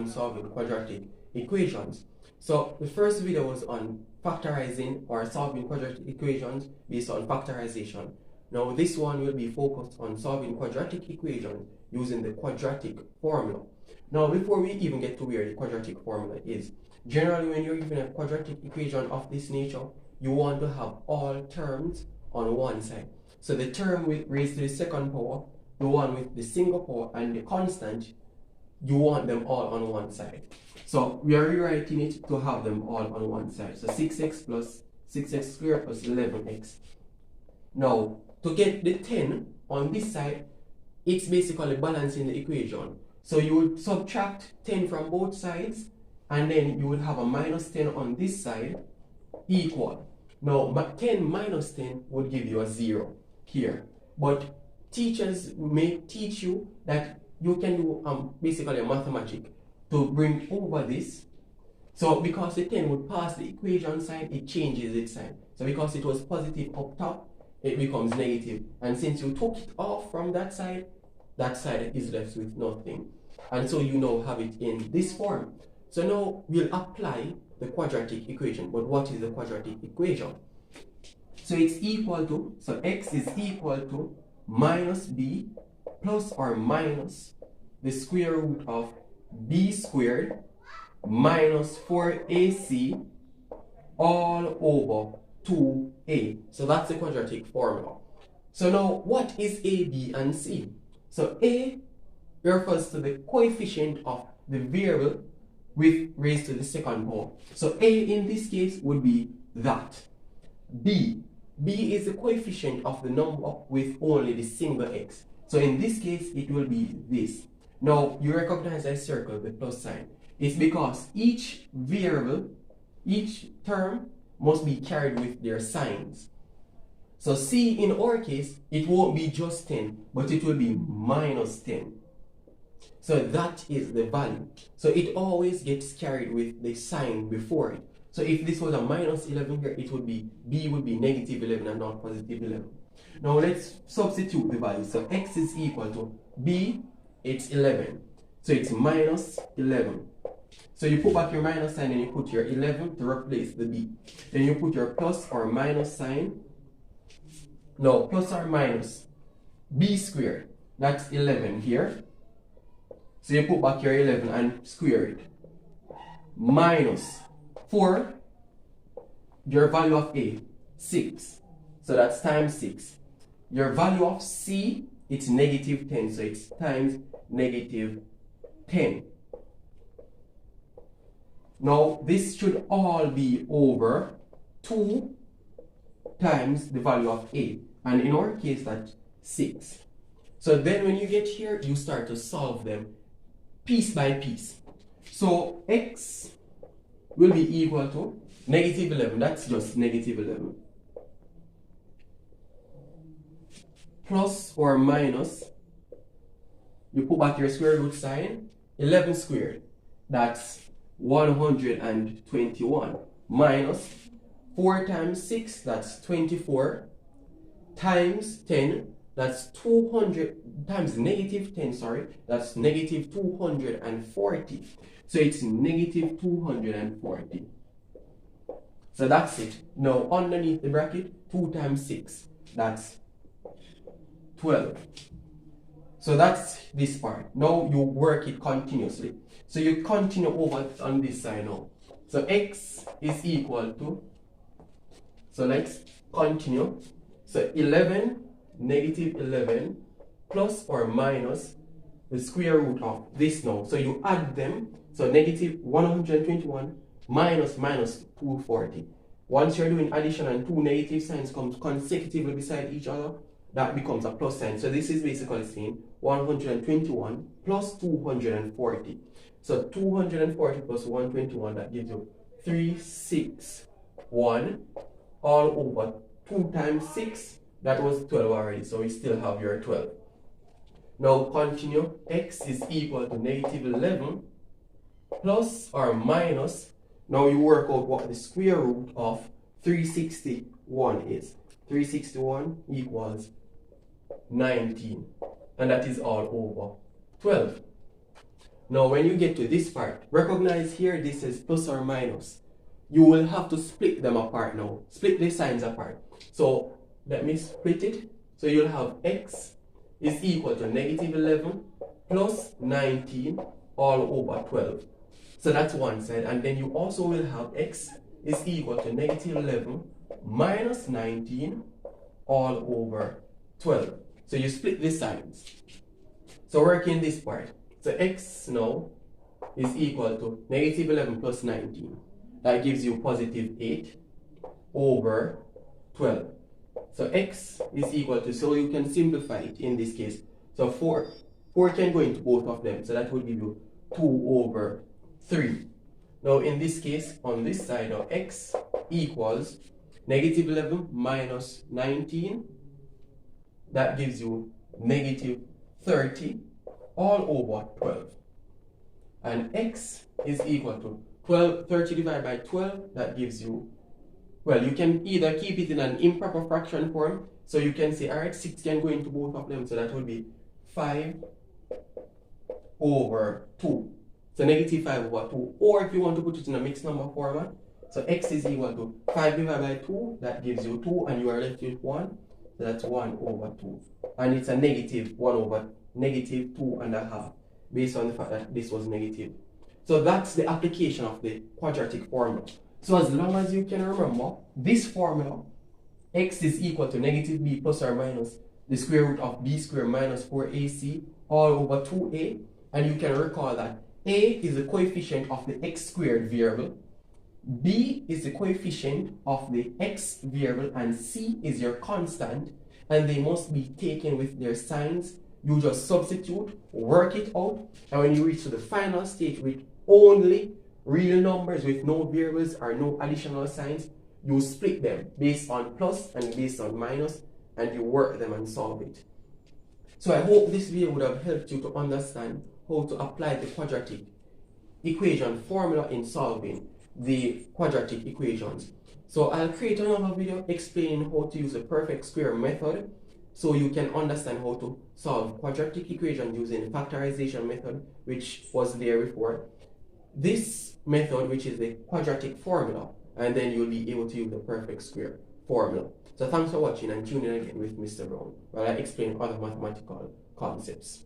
on solving quadratic equations. So the first video was on factorizing or solving quadratic equations based on factorization. Now this one will be focused on solving quadratic equations using the quadratic formula. Now before we even get to where the quadratic formula is, generally when you're given a quadratic equation of this nature, you want to have all terms on one side. So the term with raised to the second power, the one with the single power, and the constant, you want them all on one side. So we are rewriting it to have them all on one side. So 6x plus 6x squared plus 11x. Now, to get the 10 on this side, it's basically balancing the equation. So you would subtract 10 from both sides, and then you would have a minus 10 on this side equal. Now, 10 minus 10 would give you a 0 here. But teachers may teach you that you can do basically a mathematic to bring over this. So because the 10 would pass the equation sign, it changes its sign. So because it was positive up top, it becomes negative. And since you took it off from that side is left with nothing. And so you now have it in this form. So now we'll apply the quadratic equation. But what is the quadratic equation? So it's equal to, so x is equal to minus b plus or minus the square root of b squared minus 4ac all over 2a. So that's the quadratic formula. So now what is a, b, and c? So a refers to the coefficient of the variable with raised to the second power. So a in this case would be that. B is the coefficient of the number with only the single x. So in this case, it will be this. Now, you recognize I circled the plus sign. It's because each variable, each term must be carried with their signs. So C in our case, it won't be just 10, but it will be minus 10. So that is the value. So it always gets carried with the sign before it. So if this was a minus 11 here, it would be, B would be negative 11 and not positive 11. Now let's substitute the value. So x is equal to B, it's 11. So it's minus 11. So you put back your minus sign and you put your 11 to replace the B. Then you put your plus or minus sign. No, plus or minus B squared. That's 11 here. So you put back your 11 and square it. Minus 4, your value of A, 6. So that's times 6. Your value of C, it's negative 10. So it's times negative 10. Now, this should all be over 2 times the value of A. And in our case, that's 6. So then when you get here, you start to solve them piece by piece. So x will be equal to negative 11. That's just negative 11. Plus or minus, you put back your square root sign, 11 squared. That's 121 minus 4 times 6, that's 24, times 10, that's 200, times negative 10, sorry, that's negative 240. So it's negative 240. So that's it. Now underneath the bracket, 2 times 6, that's 12. So that's this part. Now you work it continuously. So you continue over on this side now. So x is equal to, so let's continue. So 11, negative 11, plus or minus the square root of this now. So you add them. So negative 121 minus 240. Once you're doing addition and two negative signs come consecutively beside each other, that becomes a plus sign. So this is basically saying 121 plus 240. So 240 plus 121, that gives you 361 all over 2 times 6. That was 12 already, so we still have your 12. Now continue. X is equal to negative 11 plus or minus. Now you work out what the square root of 361 is. 361 equals 19. And that is all over 12. Now when you get to this part, recognize here this is plus or minus. You will have to split them apart now. Split the signs apart. So let me split it. So you'll have x is equal to negative 11 plus 19 all over 12. So that's one side. And then you also will have x is equal to negative 11 minus 19 all over 12. So you split the signs. So working this part. So x now is equal to negative 11 plus 19. That gives you positive 8 over 12. So x is equal to, so you can simplify it in this case. So 4 can go into both of them. So that will give you 2 over 3. Now in this case, on this side of x equals negative 11 minus 19. That gives you negative 30 all over 12. And x is equal to 30 divided by 12. That gives you, well, you can either keep it in an improper fraction form. So you can say, all right, 6 can go into both of them. So that will be 5 over 2. So negative 5 over 2. Or if you want to put it in a mixed number format, so x is equal to 5 divided by 2. That gives you 2. And you are left with 1. So that's 1 over 2. And it's a negative 1 over negative 2.5. Based on the fact that this was negative. So that's the application of the quadratic formula. So as long as you can remember this formula, x is equal to negative b plus or minus the square root of b squared minus 4ac all over 2a. And you can recall that a is the coefficient of the x squared variable, b is the coefficient of the x variable, and c is your constant, and they must be taken with their signs. You just substitute, work it out, and when you reach to the final stage with only real numbers with no variables or no additional signs, you split them based on plus and based on minus, and you work them and solve it. So I hope this video would have helped you to understand how to apply the quadratic equation formula in solving the quadratic equations. So I'll create another video explaining how to use the perfect square method so you can understand how to solve quadratic equations using factorization method, which was there before. This method, which is the quadratic formula, and then you'll be able to use the perfect square formula. So thanks for watching, and tune in again with Mr. Brown while I explain other mathematical concepts.